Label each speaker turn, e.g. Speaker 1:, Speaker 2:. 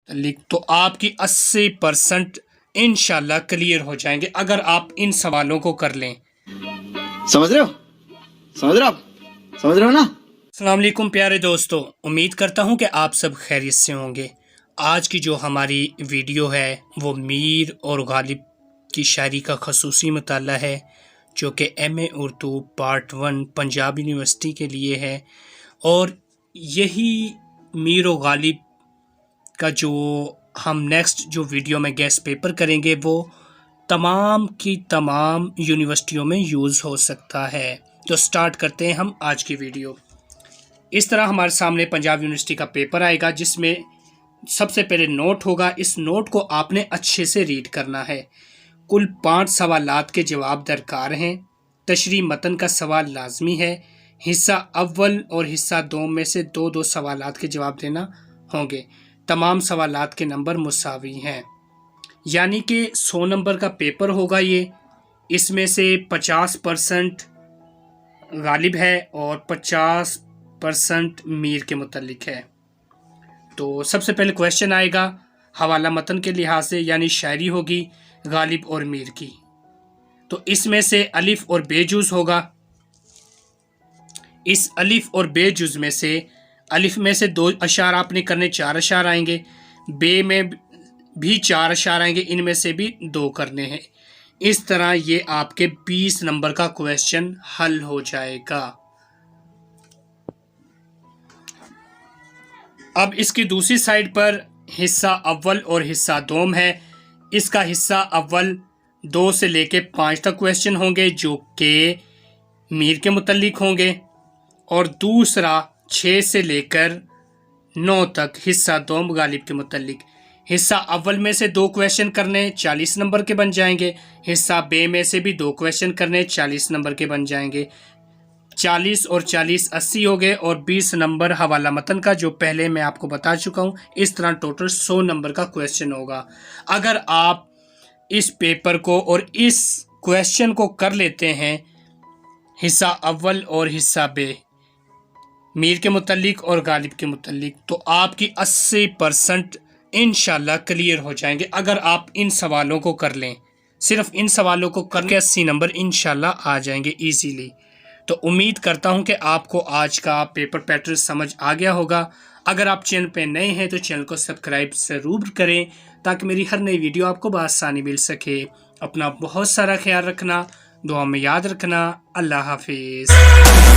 Speaker 1: मुतालिक, तो आपकी 80% इंशाल्लाह क्लियर हो जाएंगे अगर आप इन सवालों को कर लें।
Speaker 2: समझ रहे हो? समझ रहे हो आप? समझ रहे हो ना?
Speaker 1: अस्सलाम वालेकुम प्यारे दोस्तों, उम्मीद करता हूं कि आप सब खैरियत से होंगे। आज की जो हमारी वीडियो है वो मीर और गालिब की शायरी का खसूसी मुताला है, जो कि MA Urdu part 1 Punjab university के लिए है। और यही मीर और गालिब का जो हम नेक्स्ट जो वीडियो में गेस्ट पेपर करेंगे वो तमाम की तमाम यूनिवर्सिटियों में यूज़ हो सकता है। तो स्टार्ट करते हैं हम आज की वीडियो। इस तरह हमारे सामने पंजाब यूनिवर्सिटी का पेपर आएगा, जिसमें सबसे पहले नोट होगा। इस नोट को आपने अच्छे से रीड करना है। कुल 5 सवालात के जवाब दरकार हैं। तशरीह मतन का सवाल लाजमी है। हिस्सा अव्वल और हिस्सा दो में से दो दो सवालात के जवाब देना होंगे। तमाम सवालात के नंबर मुसावी हैं, यानी कि 100 नंबर का पेपर होगा ये। इसमें से 50% गालिब है और 50% मीर के मुतालिक है। तो सबसे पहले क्वेश्चन आएगा हवाला मतन के लिहाज से, यानी शायरी होगी गालिब और मीर की। तो इसमें से अलिफ और बेजुज होगा। इस अलिफ और बेजुज में से अलिफ में से 2 अशार आपने करने, 4 अशार आएंगे। बे में भी 4 अशार आएंगे, इनमें से भी 2 करने हैं। इस तरह ये आपके 20 नंबर का क्वेश्चन हल हो जाएगा। अब इसकी दूसरी साइड पर हिस्सा अव्वल और हिस्सा दोम है। इसका हिस्सा अव्वल 2 से लेके 5 तक क्वेश्चन होंगे, जो कि मीर के मुतालिक होंगे, और दूसरा 6 से लेकर 9 तक हिस्सा दोम गालिब के मुतालिक। हिस्सा अव्वल में से 2 क्वेश्चन करने 40 नंबर के बन जाएंगे। हिस्सा बे में से भी 2 क्वेश्चन करने 40 नंबर के बन जाएंगे। 40 और 40 80 हो गए, और 20 नंबर हवाला मतन का, जो पहले मैं आपको बता चुका हूँ। इस तरह टोटल 100 नंबर का क्वेश्चन होगा। अगर आप इस पेपर को और इस क्वेश्चन को कर लेते हैं, हिस्सा अव्वल और हिस्सा बे मीर के मुतालिक और गालिब के मुतालिक, तो आपकी 80% इंशाल्लाह क्लियर हो जाएंगे अगर आप इन सवालों को कर लें। सिर्फ इन सवालों को करके 80 नंबर इंशाल्लाह आ जाएंगे इजीली। तो उम्मीद करता हूं कि आपको आज का पेपर पैटर्न समझ आ गया होगा। अगर आप चैनल पे नए हैं तो चैनल को सब्सक्राइब ज़रूर करें, ताकि मेरी हर नई वीडियो आपको बआसानी मिल सके। अपना बहुत सारा ख्याल रखना, दुआ में याद रखना। अल्लाह हाफिज़।